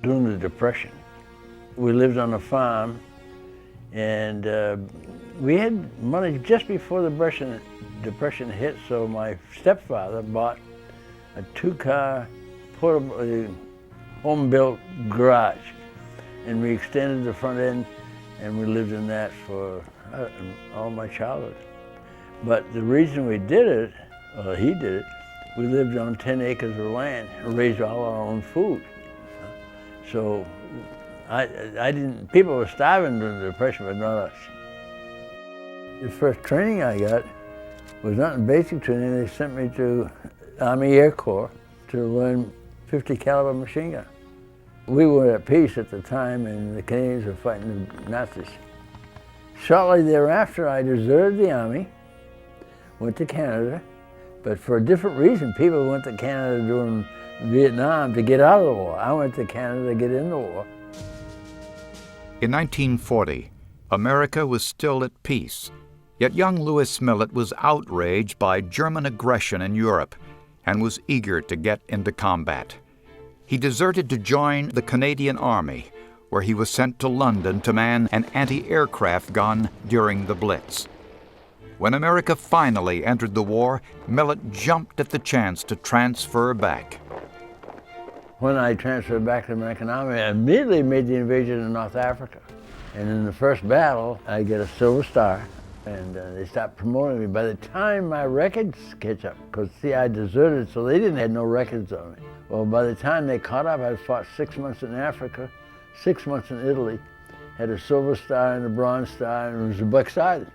during the Depression. We lived on a farm, and we had money just before the Depression hit, so my stepfather bought a two-car portable home-built garage, and we extended the front end, and we lived in that for all my childhood. But the reason we did it, or he did it, we lived on 10 acres of land and raised all our own food. So people were starving during the Depression, but not us. The first training I got was not in basic training. They sent me to Army Air Corps to learn 50 caliber machine gun. We were at peace at the time, and the Canadians were fighting the Nazis. Shortly thereafter, I deserted the Army, went to Canada, but for a different reason. People went to Canada during Vietnam to get out of the war. I went to Canada to get in the war. In 1940, America was still at peace, yet young Louis Millett was outraged by German aggression in Europe and was eager to get into combat. He deserted to join the Canadian Army, where he was sent to London to man an anti-aircraft gun during the Blitz. When America finally entered the war, Millett jumped at the chance to transfer back. When I transferred back to the American Army, I immediately made the invasion of North Africa. And in the first battle, I get a Silver Star, and they stopped promoting me. By the time my records catch up, because see, I deserted, so they didn't have no records on me. Well, by the time they caught up, I fought 6 months in Africa, 6 months in Italy, had a Silver Star and a Bronze Star, and was buck-sided.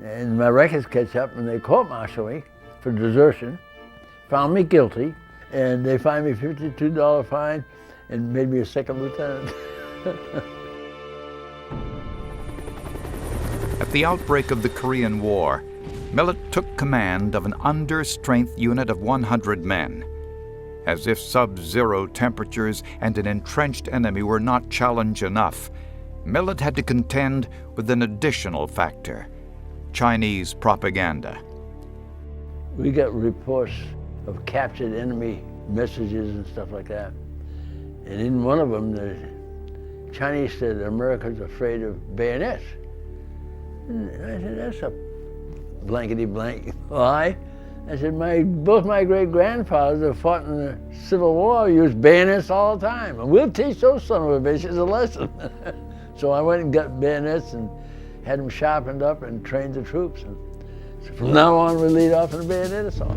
And my records catch up, and they court-martialed me for desertion, found me guilty, and they fined me $52 fine and made me a second lieutenant. At the outbreak of the Korean War, Millett took command of an under-strength unit of 100 men. As if sub-zero temperatures and an entrenched enemy were not challenge enough, Millett had to contend with an additional factor: Chinese propaganda. We got reports of captured enemy messages and stuff like that. And in one of them, the Chinese said America's afraid of bayonets. And I said, that's a blankety-blank lie. I said, both my great-grandfathers who fought in the Civil War used bayonets all the time. And we'll teach those son of a bitches a lesson. So I went and got bayonets and had them sharpened up and trained the troops. And so from now on, we lead off in the bayonet assaults.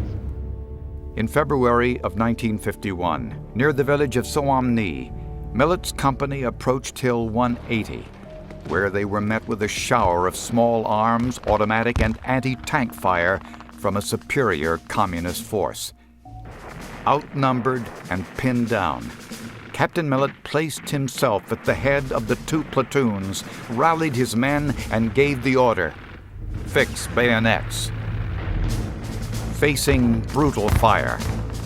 In February of 1951, near the village of Soamni, Millett's company approached Hill 180, where they were met with a shower of small arms, automatic, and anti-tank fire from a superior communist force. Outnumbered and pinned down, Captain Millett placed himself at the head of the two platoons, rallied his men, and gave the order, "Fix bayonets." Facing brutal fire,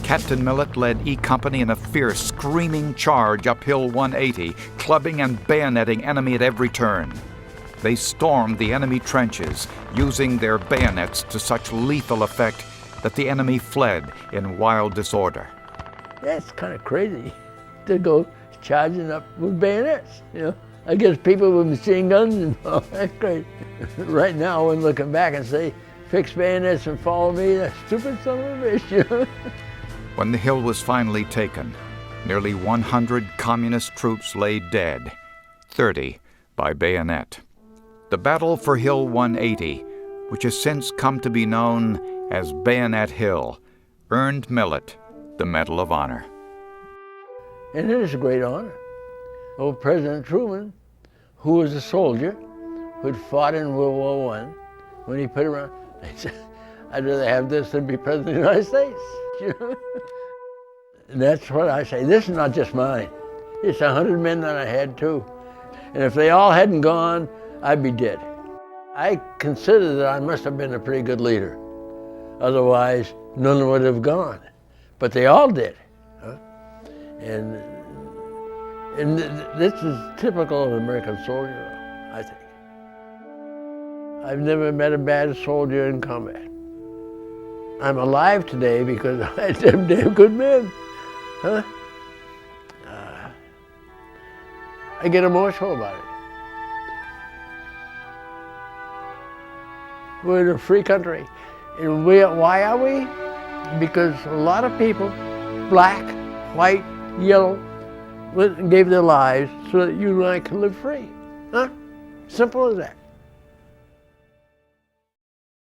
Captain Millett led E Company in a fierce, screaming charge up Hill 180, clubbing and bayoneting enemy at every turn. They stormed the enemy trenches, using their bayonets to such lethal effect that the enemy fled in wild disorder. That's kind of crazy to go charging up with bayonets, you know, against people with machine guns and all. That's great. Right now, when looking back and say, "Fix bayonets and follow me," that stupid son of a bitch, you know. When the hill was finally taken, nearly 100 communist troops lay dead, 30 by bayonet. The battle for Hill 180, which has since come to be known as Bayonet Hill, earned Millett the Medal of Honor. And it is a great honor. Old President Truman, who was a soldier, who had fought in World War I, when he put around, he said, "I'd rather have this than be President of the United States." You know? And that's what I say. This is not just mine. It's 100 men that I had too. And if they all hadn't gone, I'd be dead. I consider that I must have been a pretty good leader. Otherwise, none would have gone. But they all did. Huh? And this is typical of an American soldier, I think. I've never met a bad soldier in combat. I'm alive today because I had them damn good men. Huh? I get emotional about it. We're in a free country. And why are we? Because a lot of people, black, white, yellow, went and gave their lives so that you and I can live free. Huh? Simple as that.